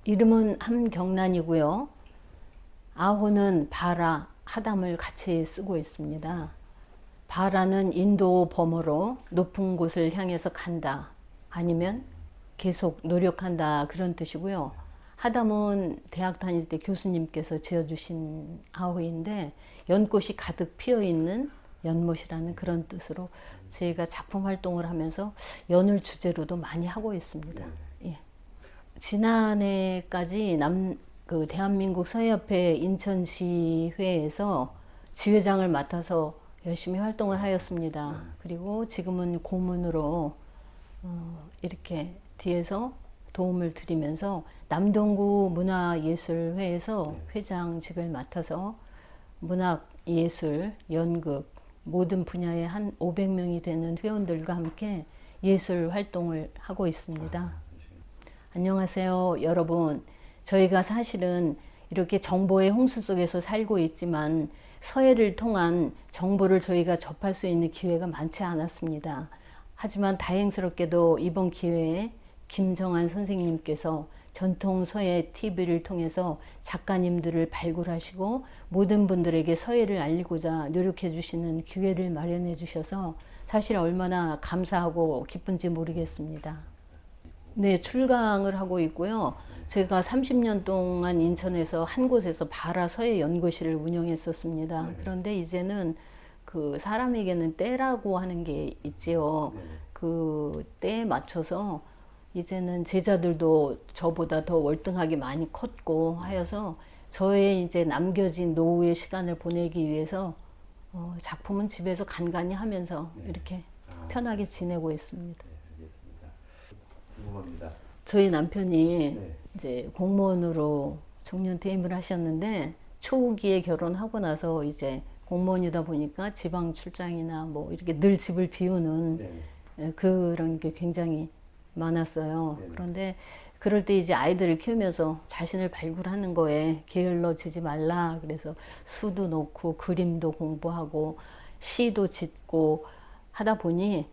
이름은 함경란이고요. 아호는 바라, 하담을 같이 쓰고 있습니다. 바라는 인도 범어로 높은 곳을 향해서 간다, 아니면 계속 노력한다, 그런 뜻이고요. 하담은 대학 다닐 때 교수님께서 지어주신 아호인데 연꽃이 가득 피어있는 연못이라는 그런 뜻으로 제가 작품 활동을 하면서 연을 주제로도 많이 하고 있습니다. 예. 지난해까지 대한민국 서예협회 인천시회에서 지회장을 맡아서 열심히 활동을 하였습니다. 그리고 지금은 고문으로 이렇게 뒤에서 도움을 드리면서 남동구 문화예술회에서 회장직을 맡아서 문학, 예술, 연극 모든 분야의 한 500명이 되는 회원들과 함께 예술 활동을 하고 있습니다. 안녕하세요, 여러분. 저희가 사실은 이렇게 정보의 홍수 속에서 살고 있지만 서예를 통한 정보를 저희가 접할 수 있는 기회가 많지 않았습니다. 하지만 다행스럽게도 이번 기회에 김정한 선생님께서 전통 서예 TV를 통해서 작가님들을 발굴하시고 모든 분들에게 서예를 알리고자 노력해 주시는 기회를 마련해 주셔서 사실 얼마나 감사하고 기쁜지 모르겠습니다. 네, 출강을 하고 있고요. 제가 30년 동안 인천에서 한 곳에서 바라 서예 연구실을 운영했었습니다. 그런데 이제는 그 사람에게는 때라고 하는 게 있지요. 그 때에 맞춰서 이제는 제자들도 저보다 더 월등하게 많이 컸고 하여서 저의 이제 남겨진 노후의 시간을 보내기 위해서 작품은 집에서 간간히 하면서 이렇게 편하게 지내고 있습니다. 궁금합니다. 저희 남편이 이제 공무원으로 정년 퇴임을 하셨는데 초기에 결혼하고 나서 이제 공무원이다 보니까 지방 출장이나 뭐 이렇게 늘 집을 비우는 그런 게 굉장히 많았어요. 그런데 그럴 때 이제 아이들을 키우면서 자신을 발굴하는 거에 게을러지지 말라. 그래서 수도 놓고 그림도 공부하고 시도 짓고 하다 보니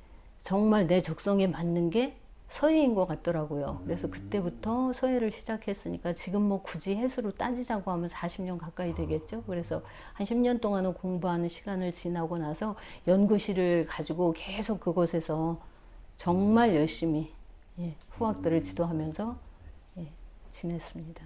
정말 내 적성에 맞는 게 서예인 것 같더라고요. 그래서 그때부터 서예를 시작했으니까 지금 뭐 굳이 횟수로 따지자고 하면 40년 가까이 되겠죠. 그래서 한 10년 동안은 공부하는 시간을 지나고 나서 연구실을 가지고 계속 그곳에서 정말 열심히 후학들을 지도하면서 지냈습니다.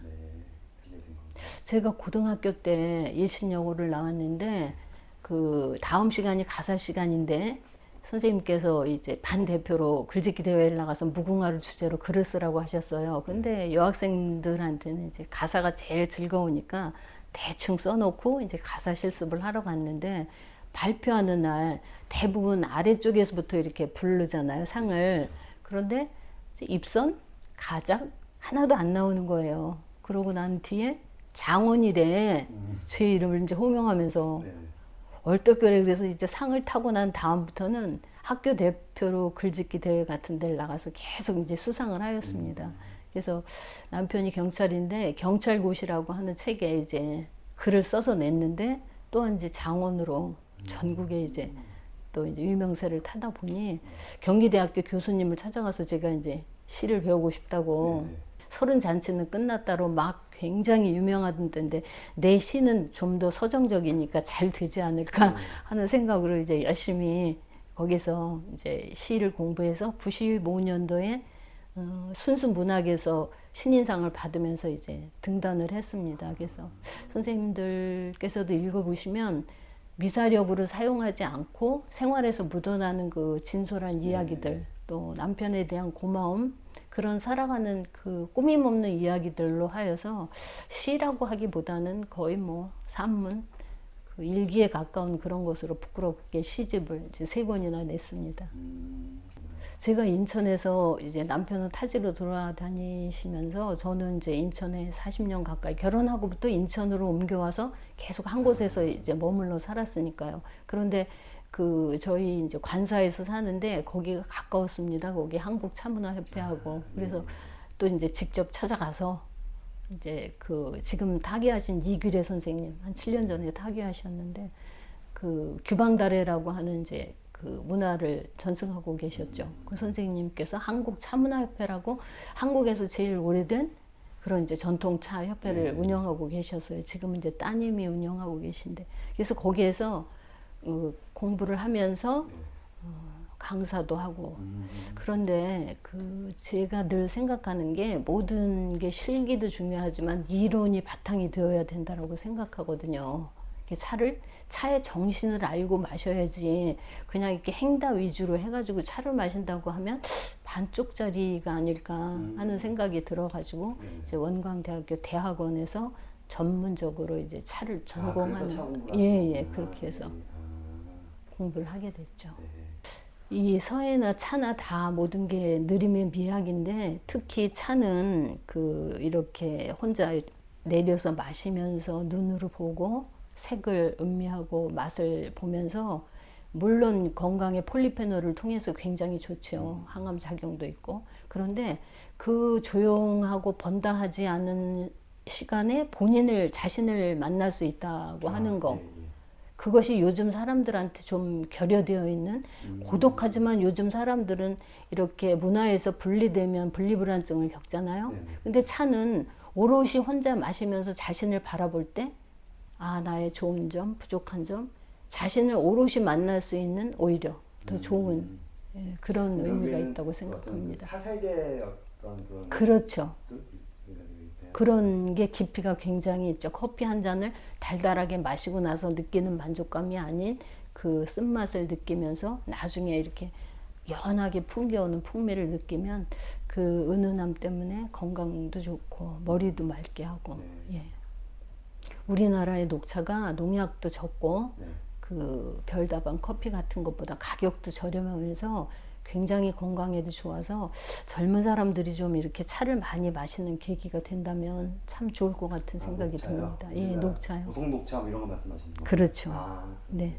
제가 고등학교 때 일신여고를 나왔는데 그 다음 시간이 가사 시간인데 선생님께서 이제 반 대표로 글짓기 대회를 나가서 무궁화를 주제로 글을 쓰라고 하셨어요. 그런데 여학생들한테는 이제 가사가 제일 즐거우니까 대충 써놓고 이제 가사 실습을 하러 갔는데 발표하는 날 대부분 아래쪽에서부터 이렇게 부르잖아요, 상을. 그런데 입선, 가작 하나도 안 나오는 거예요. 그러고 난 뒤에 장원이래 제 이름을 이제 호명하면서 얼떨결에 그래서 이제 상을 타고 난 다음부터는 학교 대표로 글짓기 대회 같은 데를 나가서 계속 이제 수상을 하였습니다. 그래서 남편이 경찰인데 경찰고시라고 하는 책에 이제 글을 써서 냈는데 또한 이제 장원으로 전국에 이제 또 이제 유명세를 타다 보니 경기대학교 교수님을 찾아가서 제가 이제 시를 배우고 싶다고 서른 잔치는 끝났다로 막 굉장히 유명하던 때인데 내 시는 좀 더 서정적이니까 잘 되지 않을까 하는 생각으로 이제 열심히 거기서 이제 시를 공부해서 95년도에 순수 문학에서 신인상을 받으면서 이제 등단을 했습니다. 그래서 선생님들께서도 읽어보시면 미사력으로 사용하지 않고 생활에서 묻어나는 그 진솔한 이야기들, 또 남편에 대한 고마움, 그런 살아가는 그 꾸밈 없는 이야기들로 하여서 시라고 하기보다는 거의 뭐 산문, 그 일기에 가까운 그런 것으로 부끄럽게 시집을 이제 3권이나 냈습니다. 제가 인천에서 이제 남편은 타지로 돌아다니시면서 저는 이제 인천에 40년 가까이 결혼하고부터 인천으로 옮겨와서 계속 한 곳에서 이제 머물러 살았으니까요. 그런데 그 저희 이제 관사에서 사는데 거기가 가까웠습니다. 거기 한국차문화협회하고. 그래서 또 이제 직접 찾아가서 이제 그 지금 타계하신 이규래 선생님 한 7년 전에 타계하셨는데 그 규방다래라고 하는 이제 그 문화를 전승하고 계셨죠. 그 선생님께서 한국차문화협회라고 한국에서 제일 오래된 그런 이제 전통차 협회를 네. 운영하고 계셨어요. 지금은 이제 따님이 운영하고 계신데, 그래서 거기에서 공부를 하면서 네. 강사도 하고. 그런데 그 제가 늘 생각하는 게 모든 게 실기도 중요하지만 이론이 바탕이 되어야 된다라고 생각하거든요. 차의 정신을 알고 마셔야지 그냥 이렇게 행다 위주로 해가지고 차를 마신다고 하면 반쪽짜리가 아닐까 하는 생각이 들어가지고 이제 원광대학교 대학원에서 전문적으로 이제 차를 전공하는 예, 그렇게 해서 공부를 하게 됐죠. 이 서해나 차나 다 모든 게 느림의 미학인데 특히 차는 이렇게 혼자 내려서 마시면서 눈으로 보고 색을 음미하고 맛을 보면서 물론 건강에 폴리페놀을 통해서 굉장히 좋죠. 항암 작용도 있고. 그런데 그 조용하고 번다하지 않은 시간에 자신을 만날 수 있다고 하는 거. 그것이 요즘 사람들한테 좀 결여되어 있는 고독하지만 요즘 사람들은 이렇게 문화에서 분리되면 분리불안증을 겪잖아요. 근데 차는 오롯이 혼자 마시면서 자신을 바라볼 때 나의 좋은 점, 부족한 점, 자신을 오롯이 만날 수 있는 오히려 더 좋은 그런 의미가 있다고 생각합니다. 사색의 그런 그렇죠. 그런 게 깊이가 굉장히 있죠. 커피 한 잔을 달달하게 마시고 나서 느끼는 만족감이 아닌 그 쓴맛을 느끼면서 나중에 이렇게 연하게 풍겨오는 풍미를 느끼면 그 은은함 때문에 건강도 좋고 머리도 맑게 하고. 예. 우리나라의 녹차가 농약도 적고 그 별다방 커피 같은 것보다 가격도 저렴하면서 굉장히 건강에도 좋아서 젊은 사람들이 좀 이렇게 차를 많이 마시는 계기가 된다면 참 좋을 것 같은 생각이 듭니다. 예, 녹차요. 우동 녹차 이런 거 말씀하시는 거예요? 그렇죠. 네.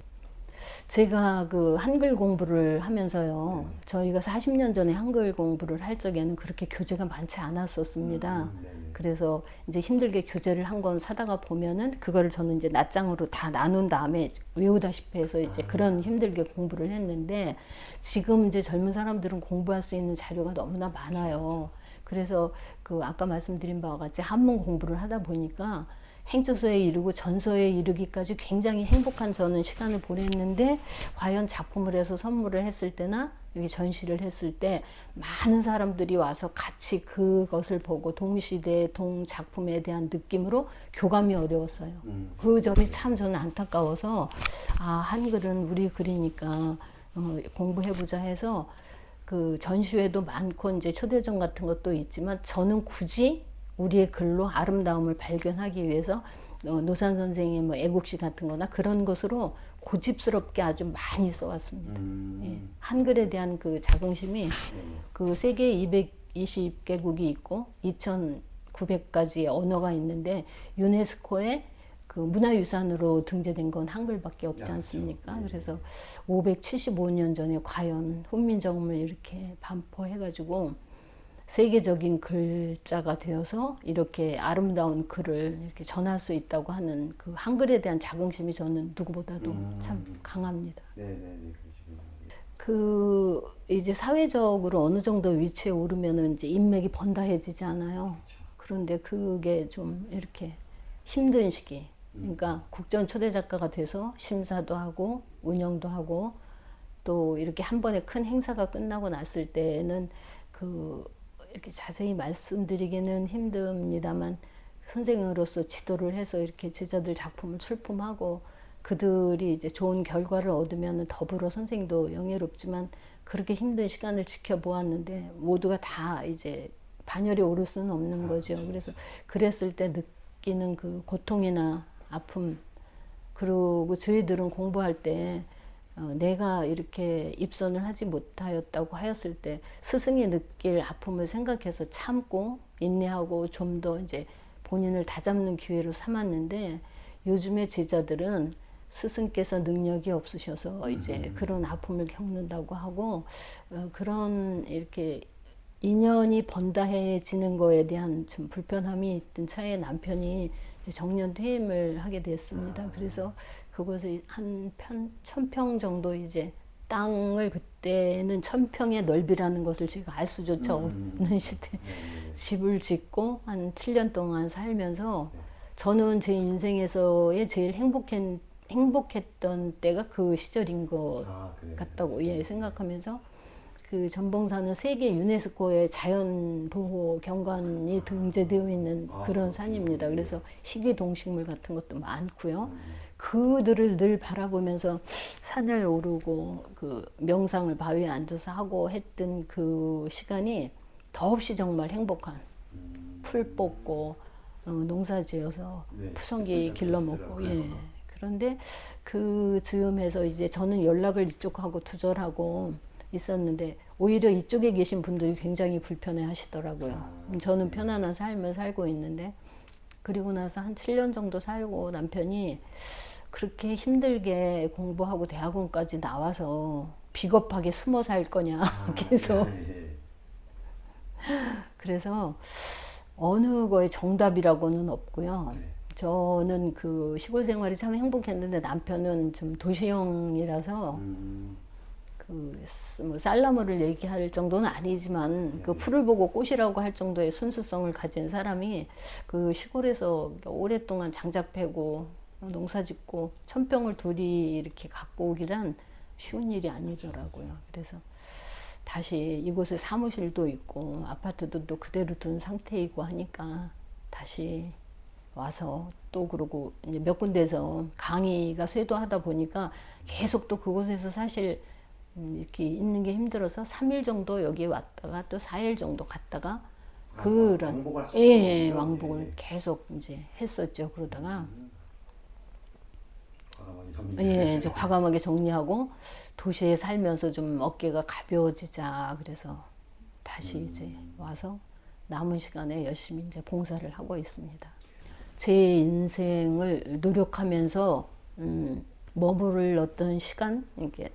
제가 그 한글 공부를 하면서요. 저희가 40년 전에 한글 공부를 할 적에는 그렇게 교재가 많지 않았었습니다. 그래서 이제 힘들게 교재를 한 권 사다가 보면은 그거를 저는 이제 낱장으로 다 나눈 다음에 외우다시피 해서 이제 그런 힘들게 공부를 했는데 지금 이제 젊은 사람들은 공부할 수 있는 자료가 너무나 많아요. 그래서 그 아까 말씀드린 바와 같이 한문 공부를 하다 보니까 행조서에 이르고 전서에 이르기까지 굉장히 행복한 저는 시간을 보냈는데 과연 작품을 해서 선물을 했을 때나 이렇게 전시를 했을 때 많은 사람들이 와서 같이 그것을 보고 동시대 동작품에 대한 느낌으로 교감이 어려웠어요. 그 점이 참 저는 안타까워서 한글은 우리 글이니까 공부해보자 해서 그 전시회도 많고 이제 초대전 같은 것도 있지만 저는 굳이 우리의 글로 아름다움을 발견하기 위해서 노산 선생의 뭐 애국시 같은 거나 그런 것으로 고집스럽게 아주 많이 써왔습니다. 예. 한글에 대한 그 자긍심이 그 세계 220개국이 있고 2,900가지의 언어가 있는데 유네스코에 그 문화유산으로 등재된 건 한글밖에 없지 않습니까? 그래서 575년 전에 과연 훈민정음을 이렇게 반포해가지고 세계적인 글자가 되어서 이렇게 아름다운 글을 이렇게 전할 수 있다고 하는 그 한글에 대한 자긍심이 저는 누구보다도 참 강합니다. 그 이제 사회적으로 어느 정도 위치에 오르면은 이제 인맥이 번다해지지 않아요. 그런데 그게 좀 이렇게 힘든 시기. 그러니까 국전 초대 작가가 돼서 심사도 하고 운영도 하고 또 이렇게 한 번에 큰 행사가 끝나고 났을 때는 이렇게 자세히 말씀드리기는 힘듭니다만 선생으로서 지도를 해서 이렇게 제자들 작품을 출품하고 그들이 이제 좋은 결과를 얻으면 더불어 선생도 영예롭지만 그렇게 힘든 시간을 지켜보았는데 모두가 다 이제 반열에 오를 수는 없는 거죠. 그래서 그랬을 때 느끼는 그 고통이나 아픔 그리고 저희들은 공부할 때 내가 이렇게 입선을 하지 못하였다고 하였을 때 스승이 느낄 아픔을 생각해서 참고 인내하고 좀 더 이제 본인을 다잡는 기회로 삼았는데 요즘의 제자들은 스승께서 능력이 없으셔서 이제 그런 아픔을 겪는다고 하고 그런 이렇게 인연이 번다해지는 거에 대한 좀 불편함이 있던 차에 남편이 이제 정년 퇴임을 하게 됐습니다. 그래서 그곳에 한 1,000평 정도 이제 땅을 그때는 1000평의 넓이라는 것을 제가 알 수조차 없는 시대 집을 짓고 한 7년 동안 살면서 저는 제 인생에서의 제일 행복했던 때가 그 시절인 것 같다고 생각하면서 그 전봉산은 세계 유네스코의 자연보호 경관이 등재되어 있는 그런 산입니다. 그래서 희귀동식물 같은 것도 많고요. 그들을 늘 바라보면서 산을 오르고 그 명상을 바위에 앉아서 하고 했던 그 시간이 더없이 정말 행복한 풀 뽑고 농사 지어서 푸성기 길러먹고 그런데 그 즈음에서 이제 저는 연락을 이쪽하고 두절하고 있었는데 오히려 이쪽에 계신 분들이 굉장히 불편해 하시더라고요. 저는 편안한 삶을 살고 있는데 그리고 나서 한 7년 정도 살고 남편이 그렇게 힘들게 공부하고 대학원까지 나와서 비겁하게 숨어 살 거냐 계속 그래서 어느 거에 정답이라고는 없고요. 저는 그 시골 생활이 참 행복했는데 남편은 좀 도시형이라서 뭐 쌀나무를 얘기할 정도는 아니지만 그 풀을 보고 꽃이라고 할 정도의 순수성을 가진 사람이 그 시골에서 오랫동안 장작 패고 농사 짓고 1000평을 둘이 이렇게 갖고 오기란 쉬운 일이 아니더라고요. 그래서 다시 이곳에 사무실도 있고 아파트도 또 그대로 둔 상태이고 하니까 다시 와서 또 그러고 이제 몇 군데서 강의가 쇄도하다 보니까 계속 또 그곳에서 사실 이렇게 있는 게 힘들어서 3일 정도 여기 왔다가 또 4일 정도 갔다가 그런 왕복을 계속 이제 했었죠. 그러다가 이제 과감하게 정리하고 도시에 살면서 좀 어깨가 가벼워지자 그래서 다시 이제 와서 남은 시간에 열심히 이제 봉사를 하고 있습니다. 제 인생을 노력하면서 머무를 어떤 시간 이게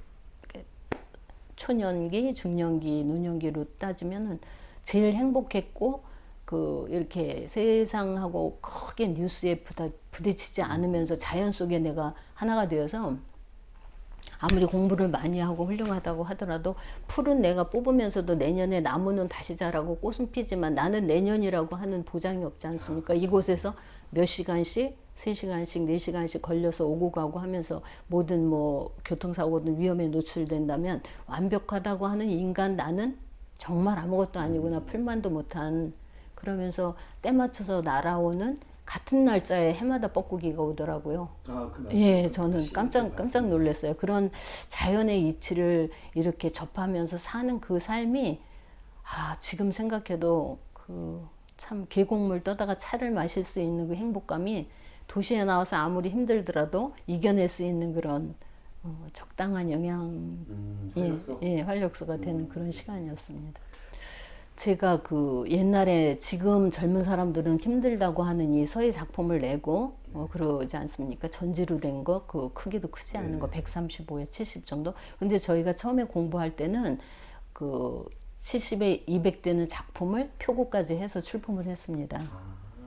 초년기, 중년기, 노년기로 따지면은 제일 행복했고 그 이렇게 세상하고 크게 뉴스에 부딪히지 않으면서 자연 속에 내가 하나가 되어서 아무리 공부를 많이 하고 훌륭하다고 하더라도 풀은 내가 뽑으면서도 내년에 나무는 다시 자라고 꽃은 피지만 나는 내년이라고 하는 보장이 없지 않습니까? 이곳에서 몇 시간씩 3시간씩 4시간씩 걸려서 오고 가고 하면서 모든 뭐 교통사고든 위험에 노출된다면 완벽하다고 하는 인간 나는 정말 아무것도 아니구나 풀만도 못한 그러면서 때 맞춰서 날아오는 같은 날짜에 해마다 뻐꾸기가 오더라고요. 저는 깜짝 놀랐어요. 그런 자연의 이치를 이렇게 접하면서 사는 그 삶이 지금 생각해도 그 참 계곡물 떠다가 차를 마실 수 있는 그 행복감이 도시에 나와서 아무리 힘들더라도 이겨낼 수 있는 그런 적당한 활력소가 되는 그런 시간이었습니다. 제가 그 옛날에 지금 젊은 사람들은 힘들다고 하는 이 서예 작품을 내고 그러지 않습니까? 전지로 된 거, 그 크기도 크지 않은 거 135에 70 정도. 근데 저희가 처음에 공부할 때는 그 70에 200 되는 작품을 표고까지 해서 출품을 했습니다.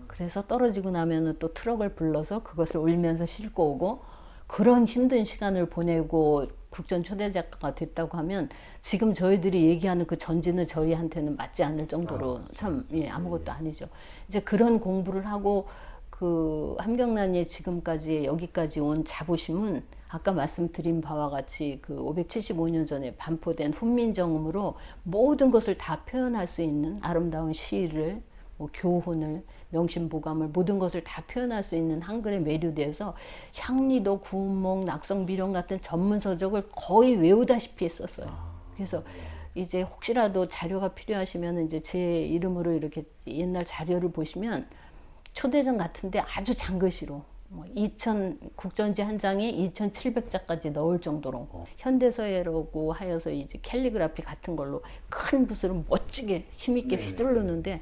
그래서 떨어지고 나면은 또 트럭을 불러서 그것을 울면서 싣고 오고 그런 힘든 시간을 보내고 국전 초대 작가가 됐다고 하면 지금 저희들이 얘기하는 그 전지는 저희한테는 맞지 않을 정도로 참 아무것도 아니죠. 이제 그런 공부를 하고 그 함경란이 지금까지 여기까지 온 자부심은 아까 말씀드린 바와 같이 그 575년 전에 반포된 훈민정음으로 모든 것을 다 표현할 수 있는 아름다운 시를 뭐 교훈을 명심보감을 모든 것을 다 표현할 수 있는 한글에 매료돼서 향리도 구운목 낙성비룡 같은 전문 서적을 거의 외우다시피 했었어요. 그래서 이제 혹시라도 자료가 필요하시면 이제 제 이름으로 이렇게 옛날 자료를 보시면 초대전 같은데 아주 장글씨로 2000 국전지 한 장에 2,700자까지 넣을 정도로 현대서예라고 하여서 이제 캘리그라피 같은 걸로 큰 붓으로 멋지게 힘있게 휘두르는데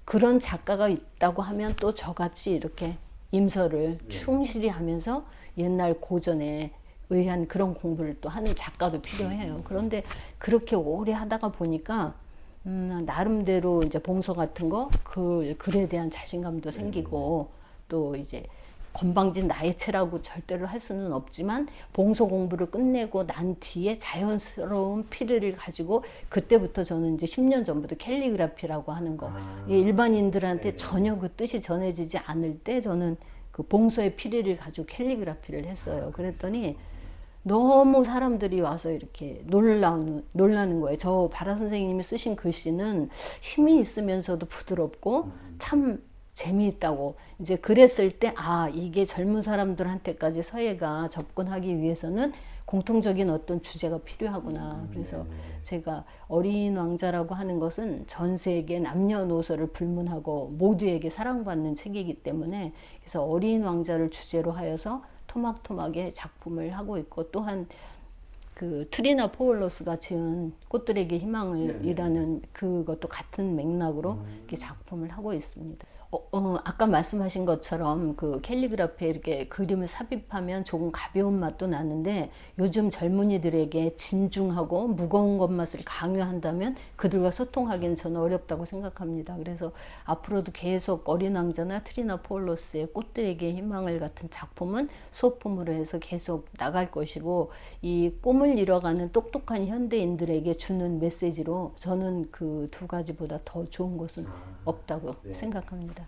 그런 작가가 있다고 하면 또 저같이 이렇게 임서를 충실히 하면서 옛날 고전에 의한 그런 공부를 또 하는 작가도 필요해요. 그런데 그렇게 오래 하다가 보니까 나름대로 이제 봉서 같은 거, 그 글에 대한 자신감도 생기고 또 이제 건방진 나의 채라고 절대로 할 수는 없지만 봉소 공부를 끝내고 난 뒤에 자연스러운 피리를 가지고 그때부터 저는 이제 10년 전부터 캘리그라피라고 하는 거 이게 일반인들한테 네. 전혀 그 뜻이 전해지지 않을 때 저는 그 봉소의 피리를 가지고 캘리그라피를 했어요. 그랬더니 너무 사람들이 와서 이렇게 놀라는 거예요. 저 바라 선생님이 쓰신 글씨는 힘이 있으면서도 부드럽고 참 재미있다고. 이제 그랬을 때, 아, 이게 젊은 사람들한테까지 서예가 접근하기 위해서는 공통적인 어떤 주제가 필요하구나. 그래서 제가 어린 왕자라고 하는 것은 전 세계 남녀노소를 불문하고 모두에게 사랑받는 책이기 때문에 그래서 어린 왕자를 주제로 하여서 토막토막의 작품을 하고 있고 또한 그 트리나 포울로스가 지은 꽃들에게 희망을이라는 그것도 같은 맥락으로 이렇게 작품을 하고 있습니다. 아까 말씀하신 것처럼 그 캘리그라피에 이렇게 그림을 삽입하면 조금 가벼운 맛도 나는데 요즘 젊은이들에게 진중하고 무거운 것맛을 강요한다면 그들과 소통하기는 저는 어렵다고 생각합니다. 그래서 앞으로도 계속 어린 왕자나 트리나 포울로스의 꽃들에게 희망을 같은 작품은 소품으로 해서 계속 나갈 것이고 이 꿈을 이뤄가는 똑똑한 현대인들에게 주는 메시지로 저는 그 두 가지보다 더 좋은 것은 없다고 생각합니다.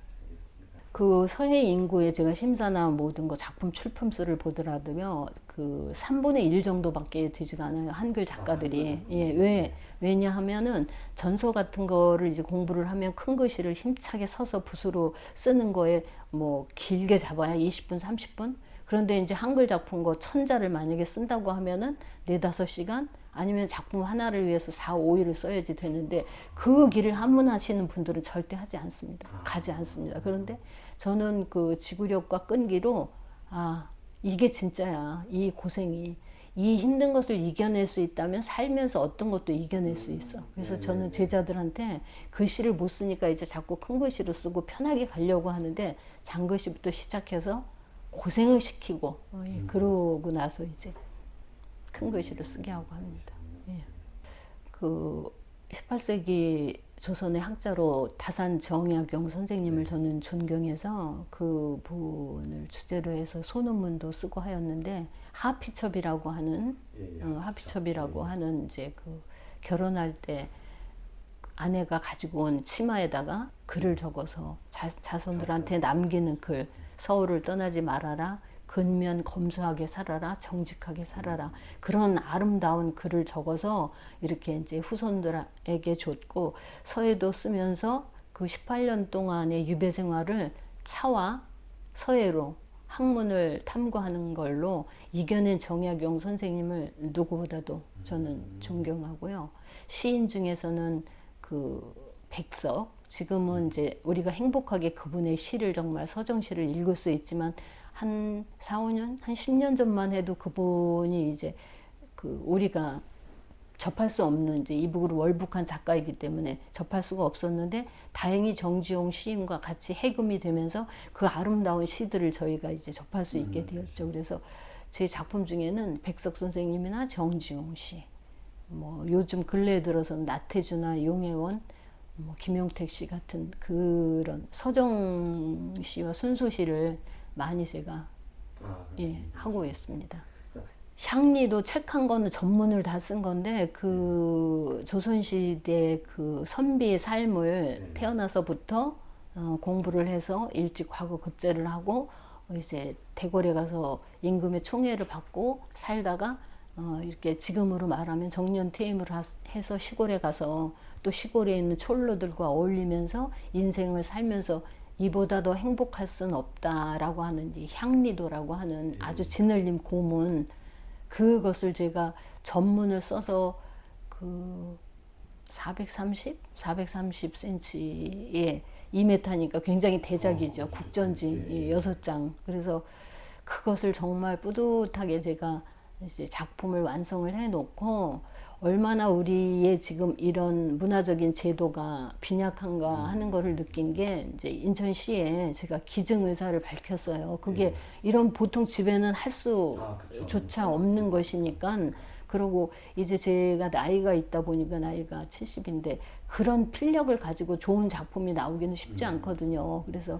그 서해 인구의 제가 심사나 모든 거 작품 출품 수를 보더라도요, 그 3분의 1 정도밖에 되지가 않아요. 한글 작가들이. 예, 왜냐하면은 전서 같은 거를 이제 공부를 하면 큰 글씨를 힘차게 서서 붓으로 쓰는 거에 뭐 길게 잡아야 20분, 30분? 그런데 이제 한글 작품 거 1000자를 만약에 쓴다고 하면은 4, 5시간? 아니면 작품 하나를 위해서 4, 5일을 써야지 되는데 그 길을 한문하시는 분들은 절대 하지 않습니다. 가지 않습니다. 그런데 저는 그 지구력과 끈기로 아 이게 진짜야. 이 고생이 이 힘든 것을 이겨낼 수 있다면 살면서 어떤 것도 이겨낼 수 있어. 그래서 저는 제자들한테 글씨를 못 쓰니까 이제 자꾸 큰 글씨로 쓰고 편하게 가려고 하는데 장글씨부터 시작해서 고생을 시키고 그러고 나서 이제 큰 글씨로 쓰게 하고 합니다. 예. 그 18세기 조선의 학자로 다산 정약용 선생님을 저는 존경해서 그 분을 주제로 해서 소논문도 쓰고 하였는데 하피첩이라고 하는 하는 이제 그 결혼할 때 아내가 가지고 온 치마에다가 글을 적어서 자손들한테 남기는 글 서울을 떠나지 말아라. 근면 검소하게 살아라, 정직하게 살아라. 그런 아름다운 글을 적어서 이렇게 이제 후손들에게 줬고 서예도 쓰면서 그 18년 동안의 유배 생활을 차와 서예로 학문을 탐구하는 걸로 이겨낸 정약용 선생님을 누구보다도 저는 존경하고요. 시인 중에서는 그 백석, 지금은 이제 우리가 행복하게 그분의 시를 정말 서정시를 읽을 수 있지만 한 4, 5년, 한 10년 전만 해도 그분이 이제 그 우리가 접할 수 없는 이제 이북으로 월북한 작가이기 때문에 접할 수가 없었는데 다행히 정지용 시인과 같이 해금이 되면서 그 아름다운 시들을 저희가 이제 접할 수 있게 되었죠. 그래서 제 작품 중에는 백석 선생님이나 정지용 시, 뭐 요즘 근래에 들어서는 나태주나 용혜원, 뭐 김용택 씨 같은 그런 서정 시와 순소 시를 많이 제가 하고 있습니다. 향리도 책 한 권은 전문을 다 쓴 건데 그 조선시대 그 선비의 삶을 태어나서부터 공부를 해서 일찍 과거 급제를 하고 이제 대궐에 가서 임금의 총애를 받고 살다가 이렇게 지금으로 말하면 정년 퇴임을 해서 시골에 가서 또 시골에 있는 촐로들과 어울리면서 인생을 살면서 이보다 더 행복할 수는 없다라고 하는 이 향리도라고 하는 아주 지늘림 고문 그것을 제가 전문을 써서 그 430cm에 2m니까 굉장히 대작이죠. 국전지 6장. 그래서 그것을 정말 뿌듯하게 제가 이제 작품을 완성을 해놓고 얼마나 우리의 지금 이런 문화적인 제도가 빈약한가 하는 거를 느낀 게 이제 인천시에 제가 기증 의사를 밝혔어요. 그게 이런 보통 집에는 할 수조차 없는 것이니까 그리고 이제 제가 나이가 있다 보니까 나이가 70인데 그런 필력을 가지고 좋은 작품이 나오기는 쉽지 않거든요. 그래서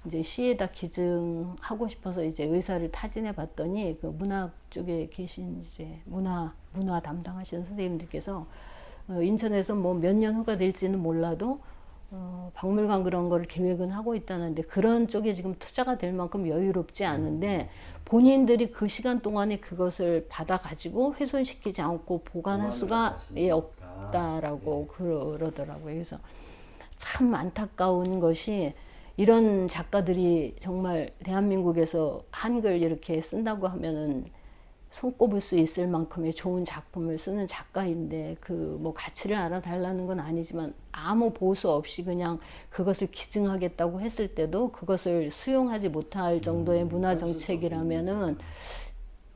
이제 시에다 기증하고 싶어서 이제 의사를 타진해 봤더니 그 문학 쪽에 계신 이제 문화 담당하시는 선생님들께서 인천에서 뭐 몇 년 후가 될지는 몰라도 박물관 그런 거를 계획은 하고 있다는데 그런 쪽에 지금 투자가 될 만큼 여유롭지 않은데 본인들이 그 시간 동안에 그것을 받아 가지고 훼손시키지 않고 보관할 수가 없다라고 그러더라고요. 그래서 참 안타까운 것이 이런 작가들이 정말 대한민국에서 한글 이렇게 쓴다고 하면은 손꼽을 수 있을 만큼의 좋은 작품을 쓰는 작가인데 그 뭐 가치를 알아달라는 건 아니지만 아무 보수 없이 그냥 그것을 기증하겠다고 했을 때도 그것을 수용하지 못할 정도의 문화 정책이라면은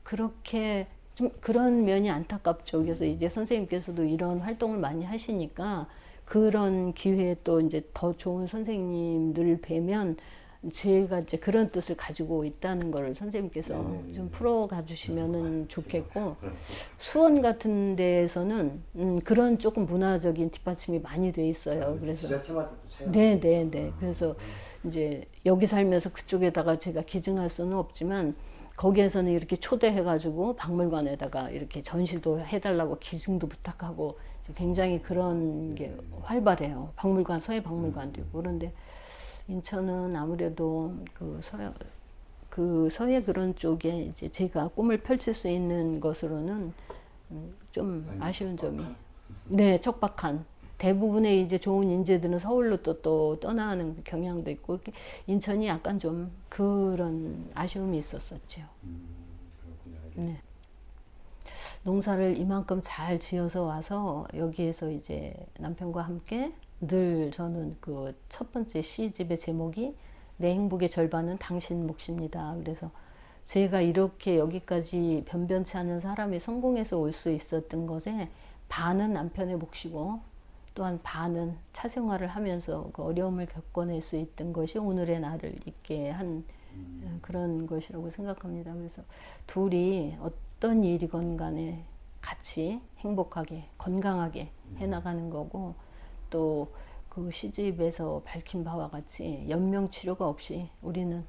그렇게 좀 그런 면이 안타깝죠. 그래서 이제 선생님께서도 이런 활동을 많이 하시니까 그런 기회에 또 이제 더 좋은 선생님들을 뵈면 제가 이제 그런 뜻을 가지고 있다는 걸 선생님께서 좀 풀어가 주시면은 좋겠고 수원 같은 데에서는 그런 조금 문화적인 뒷받침이 많이 돼 있어요. 그래서 네. 그래서 이제 여기 살면서 그쪽에다가 제가 기증할 수는 없지만 거기에서는 이렇게 초대해가지고 박물관에다가 이렇게 전시도 해달라고 기증도 부탁하고 굉장히 그런 게 활발해요. 박물관, 서해 박물관도 있고 그런데. 인천은 아무래도 그 서해 그런 쪽에 이제 제가 꿈을 펼칠 수 있는 것으로는 좀 아쉬운 점이 네 척박한 대부분의 이제 좋은 인재들은 서울로 또 떠나는 경향도 있고 이렇게 인천이 약간 좀 그런 아쉬움이 있었었죠. 네. 농사를 이만큼 잘 지어서 와서 여기에서 이제 남편과 함께 늘 저는 그 첫 번째 시집의 제목이 내 행복의 절반은 당신 몫입니다. 그래서 제가 이렇게 여기까지 변변치 않은 사람이 성공해서 올 수 있었던 것에 반은 남편의 몫이고 또한 반은 차 생활을 하면서 그 어려움을 겪어낼 수 있던 것이 오늘의 나를 있게 한 그런 것이라고 생각합니다. 그래서 둘이 어떤 일이건 간에 같이 행복하게 건강하게 해나가는 거고 또 그 시집에서 밝힌 바와 같이 연명치료가 없이 우리는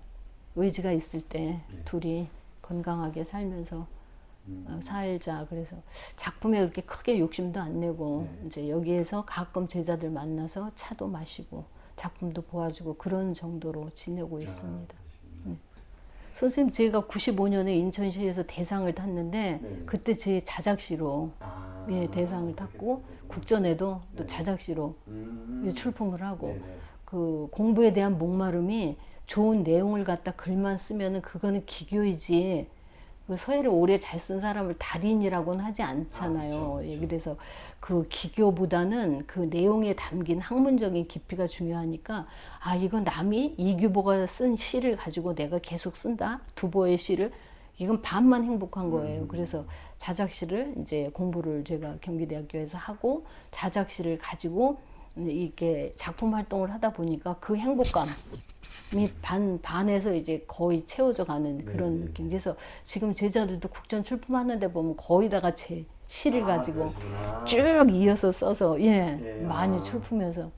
의지가 있을 때 둘이 건강하게 살면서 살자. 그래서 작품에 그렇게 크게 욕심도 안 내고 이제 여기에서 가끔 제자들 만나서 차도 마시고 작품도 보아주고 그런 정도로 지내고 있습니다. 선생님 제가 95년에 인천시에서 대상을 탔는데 그때 제 자작시로 대상을 탔고 국전에도 또 자작시로 출품을 하고 그 공부에 대한 목마름이 좋은 내용을 갖다 글만 쓰면은 그거는 기교이지 그 서예를 오래 잘 쓴 사람을 달인이라고는 하지 않잖아요. 그렇죠. 그래서 그 기교보다는 그 내용에 담긴 학문적인 깊이가 중요하니까 이건 남이 이규보가 쓴 시를 가지고 내가 계속 쓴다. 두보의 시를 이건 반만 행복한 거예요. 그래서 자작시를 이제 공부를 제가 경기대학교에서 하고 자작시를 가지고 이렇게 작품 활동을 하다 보니까 그 행복감 반에서 이제 거의 채워져 가는 그런 느낌. 그래서 지금 제자들도 국전 출품하는데 보면 거의 다가 제 시를 가지고 쭉 이어서 써서 많이 출품해서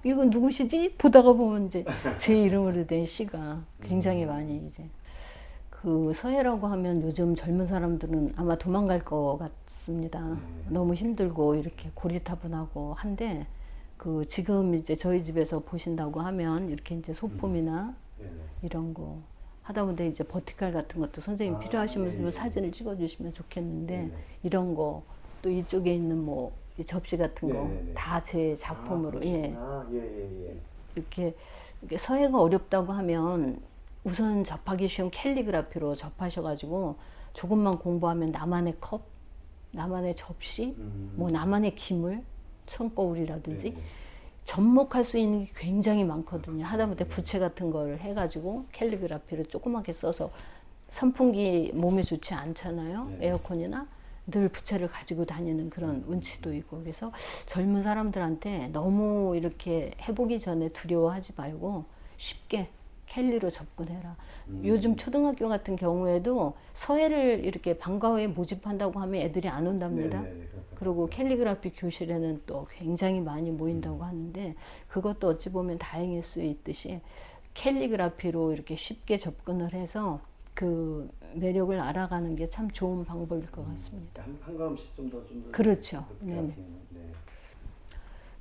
이건 누구시지? 보다가 보면 이제 제 이름으로 된 시가 굉장히 많이 이제 그 서예라고 하면 요즘 젊은 사람들은 아마 도망갈 것 같습니다. 너무 힘들고 이렇게 고리타분하고 한데 그 지금 이제 저희 집에서 보신다고 하면 이렇게 이제 소품이나 이런 거 하다 보니 이제 버티칼 같은 것도 선생님 필요하시면 사진을 찍어주시면 좋겠는데 이런 거 또 이쪽에 있는 뭐 접시 같은 거 다 제 작품으로 이렇게 서예가 어렵다고 하면 우선 접하기 쉬운 캘리그라피로 접하셔가지고 조금만 공부하면 나만의 컵, 나만의 접시, 뭐 나만의 기물 손거울이라든지 접목할 수 있는 게 굉장히 많거든요. 하다못해 부채 같은 거를 해가지고 캘리그라피를 조그맣게 써서 선풍기 몸에 좋지 않잖아요. 에어컨이나 늘 부채를 가지고 다니는 그런 운치도 있고 그래서 젊은 사람들한테 너무 이렇게 해보기 전에 두려워하지 말고 쉽게 캘리로 접근해라. 요즘 초등학교 같은 경우에도 서예를 이렇게 방과 후에 모집한다고 하면 애들이 안 온답니다. 그리고 캘리그라피 교실에는 또 굉장히 많이 모인다고 하는데 그것도 어찌 보면 다행일 수 있듯이 캘리그라피로 이렇게 쉽게 접근을 해서 그 매력을 알아가는 게 참 좋은 방법일 것 같습니다. 한 걸음씩 좀 더. 그렇죠. 네네. 네네. 네.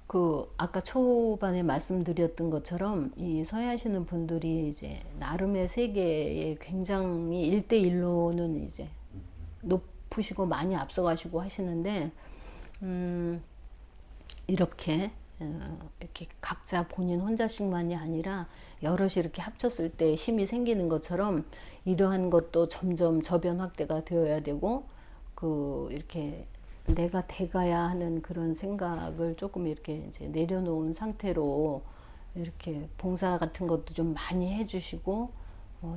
그 아까 초반에 말씀드렸던 것처럼 이 서예하시는 분들이 이제 나름의 세계에 굉장히 1대1로는 이제 높으시고 많이 앞서가시고 하시는데 이렇게 이렇게 각자 본인 혼자씩만이 아니라 여럿이 이렇게 합쳤을 때 힘이 생기는 것처럼 이러한 것도 점점 저변 확대가 되어야 되고 그 이렇게 내가 돼가야 하는 그런 생각을 조금 이렇게 이제 내려놓은 상태로 이렇게 봉사 같은 것도 좀 많이 해주시고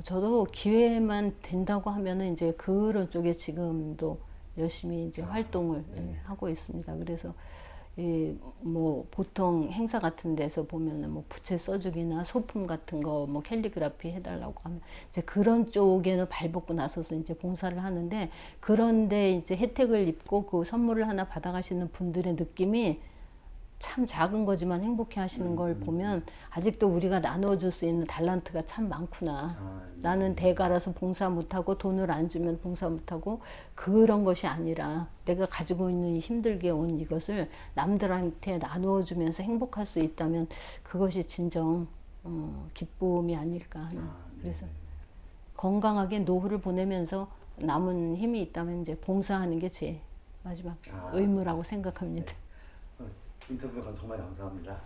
저도 기회만 된다고 하면은 이제 그런 쪽에 지금도 열심히 이제 활동을 하고 있습니다. 그래서 뭐 보통 행사 같은 데서 보면은 뭐 부채 써주기나 소품 같은 거 뭐 캘리그라피 해달라고 하면 이제 그런 쪽에는 발벗고 나서서 이제 봉사를 하는데 그런데 이제 혜택을 입고 그 선물을 하나 받아가시는 분들의 느낌이 참 작은 거지만 행복해 하시는 걸 보면 아직도 우리가 나눠줄 수 있는 달란트가 참 많구나. 나는 대가라서 봉사 못하고 돈을 안 주면 봉사 못하고 그런 것이 아니라 내가 가지고 있는 이 힘들게 온 이것을 남들한테 나누어주면서 행복할 수 있다면 그것이 진정 기쁨이 아닐까 하는. 그래서 건강하게 노후를 보내면서 남은 힘이 있다면 이제 봉사하는 게 제 마지막 의무라고 생각합니다. 인터뷰가 정말 감사합니다.